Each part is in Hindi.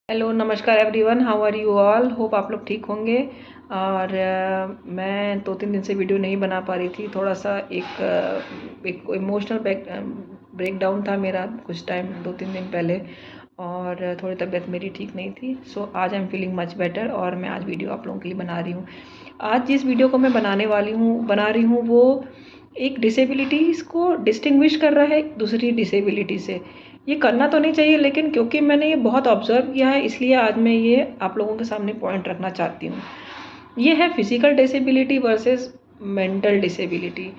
हेलो नमस्कार everyone, how are you all. Hope आप लोग ठीक होंगे। और मैं 2-3 दिन से वीडियो नहीं बना पा रही थी। थोड़ा सा एक इमोशनल ब्रेकडाउन था मेरा कुछ टाइम 2-3 दिन पहले, और थोड़ी तबीयत मेरी ठीक नहीं थी। सो आज I am feeling much better और मैं आज वीडियो आप लोगों के लिए बना रही हूँ। आज जिस वीडियो को मैं बना रही हूँ वो एक डिसेबिलिटीज़ को डिस्टिंग्विश कर रहा है दूसरी डिसेबिलिटी से। ये करना तो नहीं चाहिए, लेकिन क्योंकि मैंने ये बहुत ऑब्जर्व किया है इसलिए आज मैं ये आप लोगों के सामने पॉइंट रखना चाहती हूँ। ये है physical disability versus mental disability.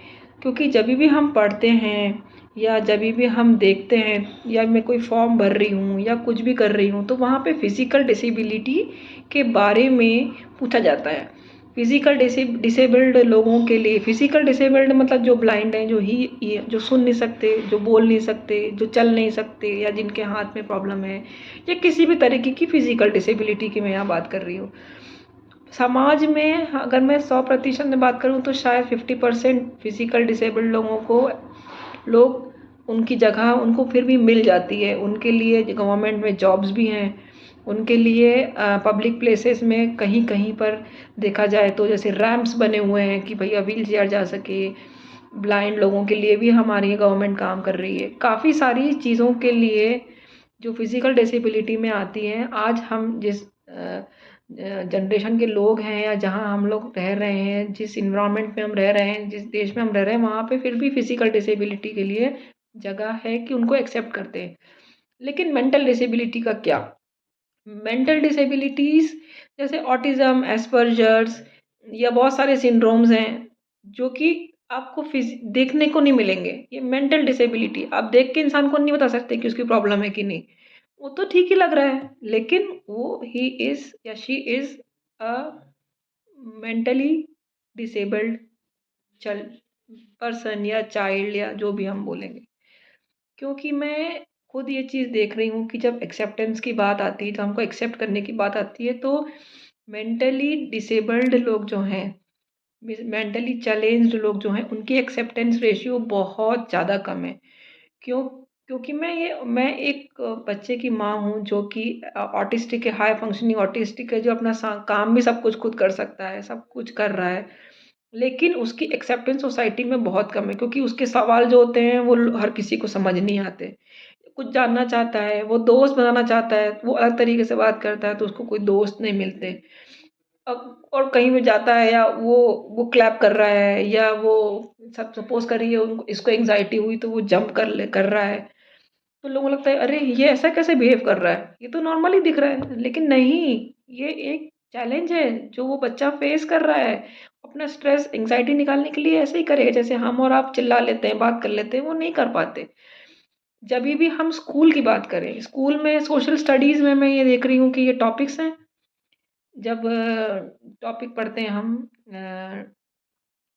क्योंकि जब भी हम पढ़ते हैं या जब भी हम देखते हैं या मैं कोई फॉर्म भर रही हूँ या कुछ भी कर रही हूँ तो वहाँ पे फिजिकल डिसेबिलिटी के बारे में पूछा जाता है। फिजिकल डिसेबल्ड लोगों के लिए, फिजिकल डिसेबल्ड मतलब जो ब्लाइंड हैं, जो सुन नहीं सकते, जो बोल नहीं सकते, जो चल नहीं सकते, या जिनके हाथ में प्रॉब्लम है, या किसी भी तरीके की फिजिकल डिसेबिलिटी की मैं यहाँ बात कर रही हूँ। समाज में अगर मैं 100% में बात करूँ तो शायद 50% फिजिकल डिसेबल्ड लोगों को लोग उनकी जगह उनको फिर भी मिल जाती है। उनके लिए गवर्नमेंट में जॉब्स भी हैं, उनके लिए पब्लिक प्लेसेस में कहीं कहीं पर देखा जाए तो जैसे रैंप्स बने हुए हैं कि भैया व्हील चेयर जा सके। ब्लाइंड लोगों के लिए भी हमारी गवर्नमेंट काम कर रही है। काफ़ी सारी चीज़ों के लिए जो फिजिकल डिसेबिलिटी में आती हैं। आज हम जिस जनरेशन के लोग हैं या जहाँ हम लोग रह रहे हैं, जिस इन्वायरमेंट में हम रह रहे हैं, जिस देश में हम रह रहे हैं, वहाँ पे फिर भी फिजिकल डिसेबिलिटी के लिए जगह है कि उनको एक्सेप्ट करते हैं। लेकिन मेंटल डिसेबिलिटी का क्या? मेंटल डिसेबिलिटीज़ जैसे ऑटिज़्म, एस्पर्जर्स या बहुत सारे सिंड्रोम्स हैं जो कि आपको देखने को नहीं मिलेंगे। ये मेंटल डिसेबिलिटी आप देख के इंसान को नहीं बता सकते कि उसकी प्रॉब्लम है कि नहीं। वो तो ठीक ही लग रहा है, लेकिन वो ही इज़ या she is a mentally disabled चल पर्सन या चाइल्ड या जो भी हम बोलेंगे। क्योंकि मैं खुद ये चीज़ देख रही हूँ कि जब एक्सेप्टेंस की बात आती है, तो हमको एक्सेप्ट करने की बात आती है, तो मेंटली डिसेबल्ड लोग जो हैं, मेंटली चैलेंज्ड लोग जो हैं, उनकी एक्सेप्टेंस रेशियो बहुत ज़्यादा कम है। क्यों? क्योंकि मैं एक बच्चे की माँ हूँ जो कि ऑटिस्टिक है, हाई फंक्शनिंग ऑटिस्टिक है, जो अपना काम भी सब कुछ खुद कर सकता है, सब कुछ कर रहा है। लेकिन उसकी एक्सेप्टेंस सोसाइटी में बहुत कम है, क्योंकि उसके सवाल जो होते हैं वो हर किसी को समझ नहीं आते। कुछ जानना चाहता है, वो दोस्त बनाना चाहता है, वो अलग तरीके से बात करता है तो उसको कोई दोस्त नहीं मिलते। अब और कहीं भी जाता है या वो क्लैप कर रहा है, या वो सब सपोज करिए उनको इसको एंग्जाइटी हुई तो वो जंप कर रहा है। तो लोगों को लगता है अरे ये ऐसा कैसे बिहेव कर रहा है, ये तो नॉर्मली दिख रहा है, लेकिन नहीं, ये एक चैलेंज है जो वो बच्चा फेस कर रहा है। अपना स्ट्रेस एंग्जाइटी निकालने के लिए ऐसे ही करेगा जैसे हम और आप चिल्ला लेते हैं, बात कर लेते हैं, वो नहीं कर पाते। जब भी हम स्कूल की बात करें, स्कूल में सोशल स्टडीज़ में मैं ये देख रही हूँ कि ये टॉपिक्स हैं। जब टॉपिक पढ़ते हैं हम,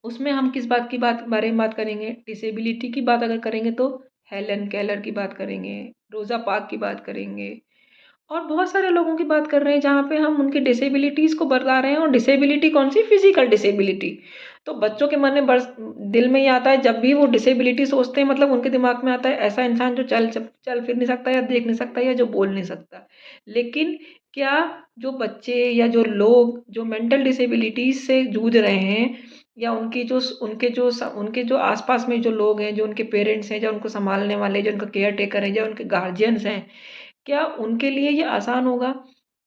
उसमें हम किस बात की बारे में बात करेंगे? डिसेबिलिटी की बात अगर करेंगे तो हेलन केलर की बात करेंगे, रोज़ा पार्क की बात करेंगे, और बहुत सारे लोगों की बात कर रहे हैं जहाँ पे हम उनकी डिसेबिलिटीज़ को बता रहे हैं। और डिसेबिलिटी कौन-सी? Physical disability. तो बच्चों के मन में बस दिल में ये आता है, जब भी वो डिसेबिलिटी सोचते हैं मतलब उनके दिमाग में आता है ऐसा इंसान जो चल फिर नहीं सकता, या देख नहीं सकता, या जो बोल नहीं सकता। लेकिन क्या जो बच्चे या जो लोग जो मेंटल डिसेबिलिटीज़ से जूझ रहे हैं, या उनके जो आस-पास में जो लोग हैं, जो उनके पेरेंट्स हैं, जो उनको सँभालने वाले, जो उनका केयर टेकर हैं, जो उनके गार्डियंस हैं, क्या उनके लिए ये आसान होगा?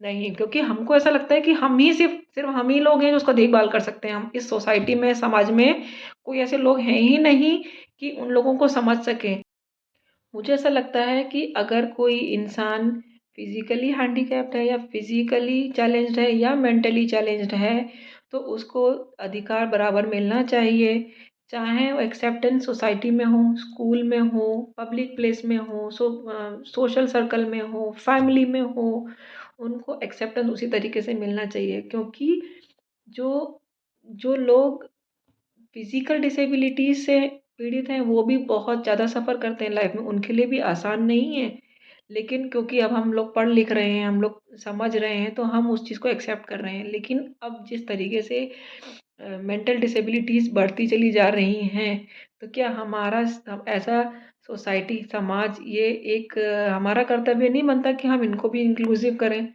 नहीं, क्योंकि हमको ऐसा लगता है कि हम ही सिर्फ़ हम ही लोग हैं जो उसका देखभाल कर सकते हैं। हम इस सोसाइटी में, समाज में कोई ऐसे लोग हैं ही नहीं कि उन लोगों को समझ सकें। मुझे ऐसा लगता है कि अगर कोई इंसान फिज़िकली हैंडीकैप्ड है, या फिज़िकली चैलेंज्ड है, या मेंटली चैलेंज्ड है, तो उसको अधिकार बराबर मिलना चाहिए। चाहे वो एक्सेप्टेंस सोसाइटी में हो, स्कूल में हो, पब्लिक प्लेस में हो, सोशल सर्कल में हो, फैमिली में हो, उनको एक्सेप्टेंस उसी तरीके से मिलना चाहिए। क्योंकि जो जो लोग फिजिकल डिसेबिलिटीज से पीड़ित हैं वो भी बहुत ज़्यादा सफ़र करते हैं लाइफ में, उनके लिए भी आसान नहीं है। लेकिन क्योंकि अब हम लोग पढ़ लिख रहे हैं, हम लोग समझ रहे हैं, तो हम उस चीज़ को एक्सेप्ट कर रहे हैं। लेकिन अब जिस तरीके से मेंटल डिसेबिलिटीज़ बढ़ती चली जा रही हैं, तो क्या हमारा ऐसा सोसाइटी, समाज, ये एक हमारा कर्तव्य नहीं बनता कि हम इनको भी इंक्लूसिव करें।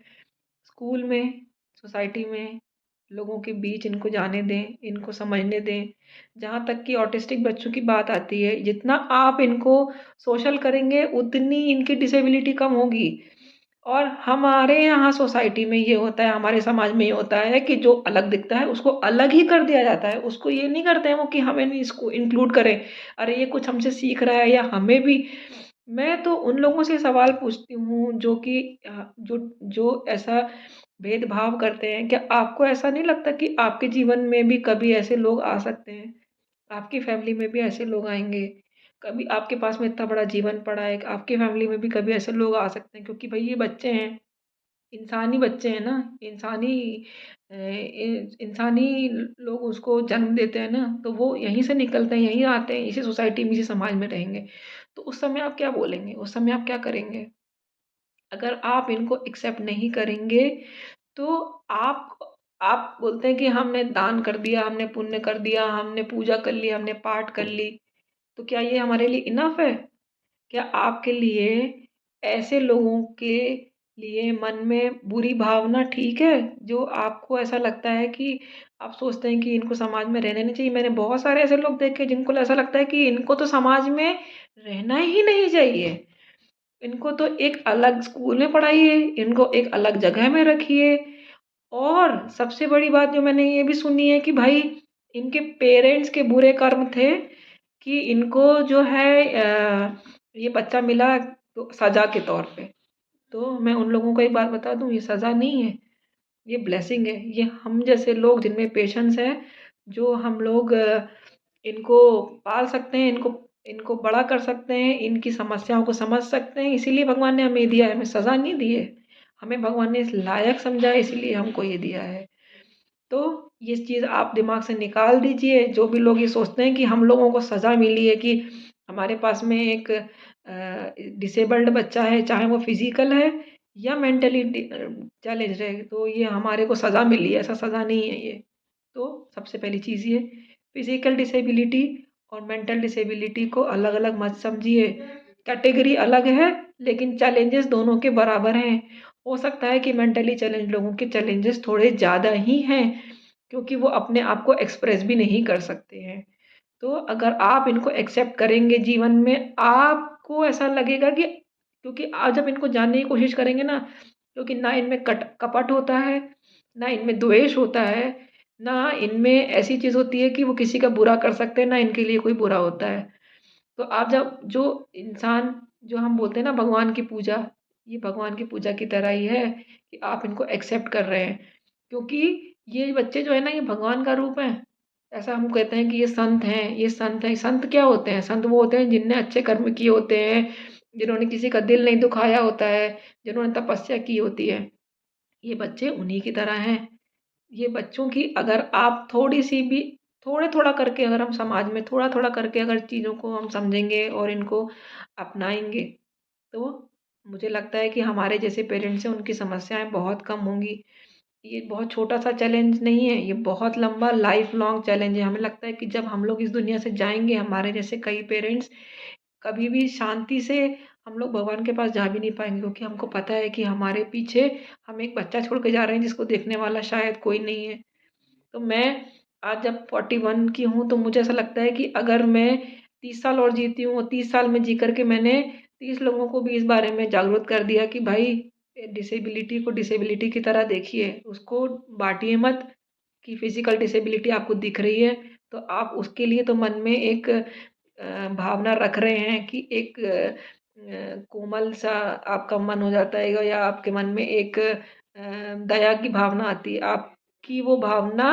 स्कूल में, सोसाइटी में, लोगों के बीच इनको जाने दें, इनको समझने दें। जहाँ तक कि ऑटिस्टिक बच्चों की बात आती है, जितना आप इनको सोशल करेंगे, उतनी इनकी डिसेबिलिटी कम होगी। और हमारे यहाँ सोसाइटी में ये होता है, हमारे समाज में ये होता है कि जो अलग दिखता है उसको अलग ही कर दिया जाता है। उसको ये नहीं करते हैं वो कि हमें नहीं इसको इंक्लूड करें। अरे ये कुछ हमसे सीख रहा है या हमें भी। मैं तो उन लोगों से सवाल पूछती हूँ जो कि जो जो ऐसा भेदभाव करते हैं। क्या आपको ऐसा नहीं लगता कि आपके जीवन में भी कभी ऐसे लोग आ सकते हैं? आपकी फैमिली में भी ऐसे लोग आएँगे। कभी आपके पास में इतना बड़ा जीवन पड़ा है, आपकी फैमिली में भी कभी ऐसे लोग आ सकते हैं, क्योंकि भई ये बच्चे हैं, इंसानी बच्चे हैं ना, इंसानी लोग उसको जन्म देते हैं ना, तो वो यहीं से निकलते हैं, यहीं आते हैं, इसी सोसाइटी में, इसी समाज में रहेंगे। तो उस समय आप क्या बोलेंगे? उस समय आप क्या करेंगे? अगर आप इनको एक्सेप्ट नहीं करेंगे, तो आप आप बोलते हैं कि हमने दान कर दिया, हमने पुण्य कर दिया, हमने पूजा कर ली, हमने पाठ कर ली, तो क्या ये हमारे लिए इनफ है? क्या आपके लिए ऐसे लोगों के लिए मन में बुरी भावना ठीक है? जो आपको ऐसा लगता है कि आप सोचते हैं कि इनको समाज में रहना नहीं चाहिए। मैंने बहुत सारे ऐसे लोग देखे जिनको ऐसा लगता है कि इनको तो समाज में रहना ही नहीं चाहिए। इनको तो एक अलग स्कूल में पढ़ाइए, इनको एक अलग जगह में रखिए। और सबसे बड़ी बात जो मैंने ये भी सुनी है कि भाई इनके पेरेंट्स के बुरे कर्म थे कि इनको जो है ये बच्चा मिला तो सज़ा के तौर पे। तो मैं उन लोगों को एक बात बता दूँ, ये सज़ा नहीं है, ये ब्लेसिंग है। ये हम जैसे लोग जिनमें पेशेंस है, जो हम लोग इनको पाल सकते हैं, इनको इनको बड़ा कर सकते हैं, इनकी समस्याओं को समझ सकते हैं, इसीलिए भगवान ने हमें दिया है, हमें सज़ा नहीं दी है। हमें भगवान ने इस लायक समझा है, इसीलिए हमको ये दिया है। तो ये चीज़ आप दिमाग से निकाल दीजिए। जो भी लोग ये सोचते हैं कि हम लोगों को सज़ा मिली है कि हमारे पास में एक डिसेबल्ड बच्चा है, चाहे वो फिज़िकल है या मेंटली चैलेंज्ड है, तो ये हमारे को सज़ा मिली है, ऐसा सज़ा नहीं है ये। तो सबसे पहली चीज़ ये, फिज़िकल डिसेबिलिटी और मेंटल डिसेबिलिटी को अलग-अलग मत समझिए। कैटेगरी अलग है, लेकिन चैलेंजेस दोनों के बराबर हैं। हो सकता है कि मेंटली चैलेंज्ड लोगों के चैलेंजेस थोड़े ज़्यादा ही हैं, क्योंकि वो अपने आप को एक्सप्रेस भी नहीं कर सकते हैं। तो अगर आप इनको एक्सेप्ट करेंगे जीवन में, आपको ऐसा लगेगा कि क्योंकि आप जब इनको जानने की कोशिश करेंगे ना, क्योंकि ना इनमें कपट होता है, ना इनमें द्वेष होता है, ना इनमें ऐसी चीज़ होती है कि वो किसी का बुरा कर सकते हैं, ना इनके लिए कोई बुरा होता है। तो आप जब जो इंसान जो हम बोलते हैं ना भगवान की पूजा, ये भगवान की पूजा की तरह ही है कि आप इनको एक्सेप्ट कर रहे हैं, क्योंकि ये बच्चे जो है ना, ये भगवान का रूप है। ऐसा हम कहते हैं कि ये संत हैं, ये संत हैं। संत क्या होते हैं? संत वो होते हैं जिनने अच्छे कर्म किए होते हैं, जिन्होंने किसी का दिल नहीं दुखाया होता है, जिन्होंने तपस्या की होती है। ये बच्चे उन्हीं की तरह हैं। ये बच्चों की अगर आप थोड़ी-सी भी थोड़ा-थोड़ा करके अगर हम समाज में थोड़ा-थोड़ा करके अगर चीज़ों को हम समझेंगे और इनको अपनाएँगे, तो मुझे लगता है कि हमारे जैसे पेरेंट्स हैं, उनकी समस्याएँ बहुत कम होंगी। ये बहुत छोटा-सा चैलेंज नहीं है, ये बहुत लंबा लाइफ़ लॉन्ग चैलेंज है। हमें लगता है कि जब हम लोग इस दुनिया से जाएँगे, हमारे जैसे कई पेरेंट्स कभी भी शांति से हम लोग भगवान के पास जा भी नहीं पाएँगे, क्योंकि हमको पता है कि हमारे पीछे हम एक बच्चा छोड़ के जा रहे हैं जिसको देखने वाला शायद कोई नहीं है। तो मैं आज जब 41 की हूँ, तो मुझे ऐसा लगता है कि अगर मैं 30 साल और जीती हूँ और 30 साल में जी कर के मैंने 30 लोगों को भी इस बारे में जागरूक कर दिया कि भाई डिसेबिलिटी को डिसेबिलिटी की तरह देखिए, उसको बाँटिए मत कि फिज़िकल डिसेबिलिटी आपको दिख रही है, तो आप उसके लिए तो मन में एक भावना रख रहे हैं कि एक कोमल सा आपका मन हो जाता है या आपके मन में एक दया की भावना आती है। आपकी वो भावना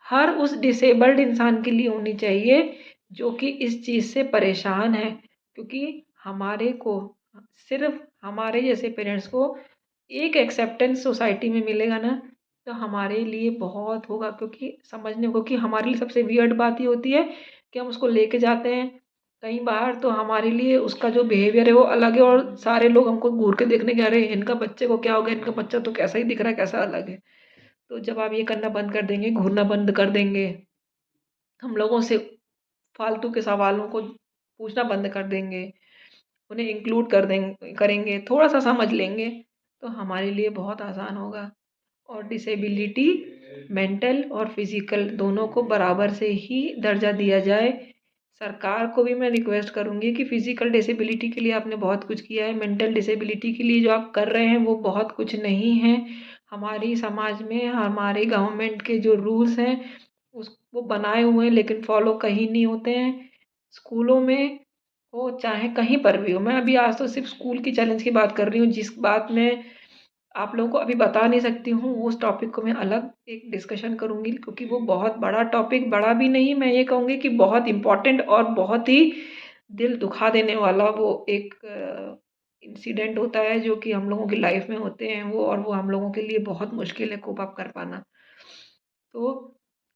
हर उस डिसेबल्ड इंसान के लिए होनी चाहिए जो कि इस चीज़ से परेशान है, क्योंकि हमारे को सिर्फ हमारे जैसे पेरेंट्स को एक एक्सेप्टेंस सोसाइटी में मिलेगा ना, तो हमारे लिए बहुत होगा। क्योंकि समझने को कि हमारे लिए सबसे वियर्ड बात ये होती है कि हम उसको लेके जाते हैं कहीं बाहर, तो हमारे लिए उसका जो बिहेवियर है वो अलग है और सारे लोग हमको घूर के देखने के, अरे इनका बच्चे को क्या हो गया, इनका बच्चा तो कैसा ही दिख रहा है, कैसा अलग है। तो जब आप ये करना बंद कर देंगे, घूरना बंद कर देंगे, हम लोगों से फालतू के सवालों को पूछना बंद कर देंगे, उन्हें इंक्लूड करेंगे, थोड़ा सा समझ लेंगे, तो हमारे लिए बहुत आसान होगा। और डिसेबिलिटी मेंटल और फिजिकल दोनों को बराबर से ही दर्जा दिया जाए। सरकार को भी मैं रिक्वेस्ट करूँगी कि फिजिकल डिसेबिलिटी के लिए आपने बहुत कुछ किया है, मेंटल डिसेबिलिटी के लिए जो आप कर रहे हैं वो बहुत कुछ नहीं है। हमारी समाज में हमारे गवर्नमेंट के जो रूल्स हैं उस वो बनाए हुए हैं, लेकिन फॉलो कहीं नहीं होते हैं। स्कूलों में हो चाहे कहीं पर भी हो, मैं अभी आज तो सिर्फ स्कूल की चैलेंज की बात कर रही हूँ, जिस बात में आप लोगों को अभी बता नहीं सकती हूँ, उस टॉपिक को मैं अलग एक डिस्कशन करूँगी, क्योंकि वो बहुत बड़ा टॉपिक, बड़ा भी नहीं, मैं ये कहूँगी कि बहुत इम्पोर्टेंट और बहुत ही दिल दुखा देने वाला वो एक इंसिडेंट होता है जो कि हम लोगों की लाइफ में होते हैं वो, और वो हम लोगों के लिए बहुत मुश्किल है कोप अप कर पाना। तो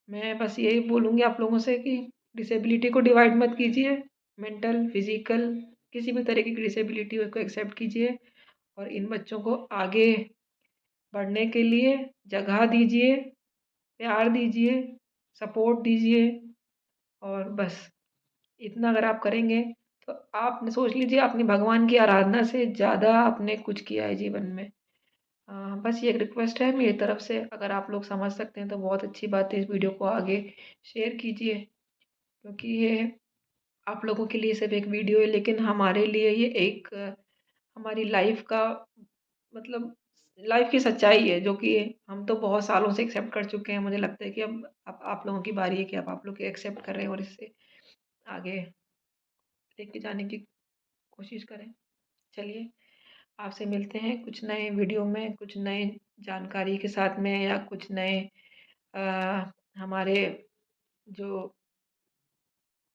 मैं बस यही बोलूँगी आप लोगों से कि डिसेबिलिटी को डिवाइड मत कीजिए, मेंटल, फिजिकल, किसी भी तरह की डिसेबिलिटी हो उसको एक्सेप्ट कीजिए, और इन बच्चों को आगे बढ़ने के लिए जगह दीजिए, प्यार दीजिए, सपोर्ट दीजिए, और बस इतना अगर आप करेंगे तो आपने सोच लीजिए आपने भगवान की आराधना से ज़्यादा आपने कुछ किया है जीवन में। बस ये एक रिक्वेस्ट है मेरी तरफ से, अगर आप लोग समझ सकते हैं तो बहुत अच्छी बात है, इस वीडियो को आगे शेयर कीजिए, क्योंकि ये आप लोगों के लिए सिर्फ एक वीडियो है, लेकिन हमारे लिए ये एक हमारी लाइफ का मतलब लाइफ की सच्चाई है, जो कि हम तो बहुत सालों से एक्सेप्ट कर चुके हैं। मुझे लगता है कि अब आप लोगों की बारी है कि अब आप लोग एक्सेप्ट कर रहे हैं और इससे आगे लेके जाने की कोशिश करें। चलिए, आपसे मिलते हैं कुछ नए वीडियो में, कुछ नए जानकारी के साथ में, या कुछ नए अ, हमारे जो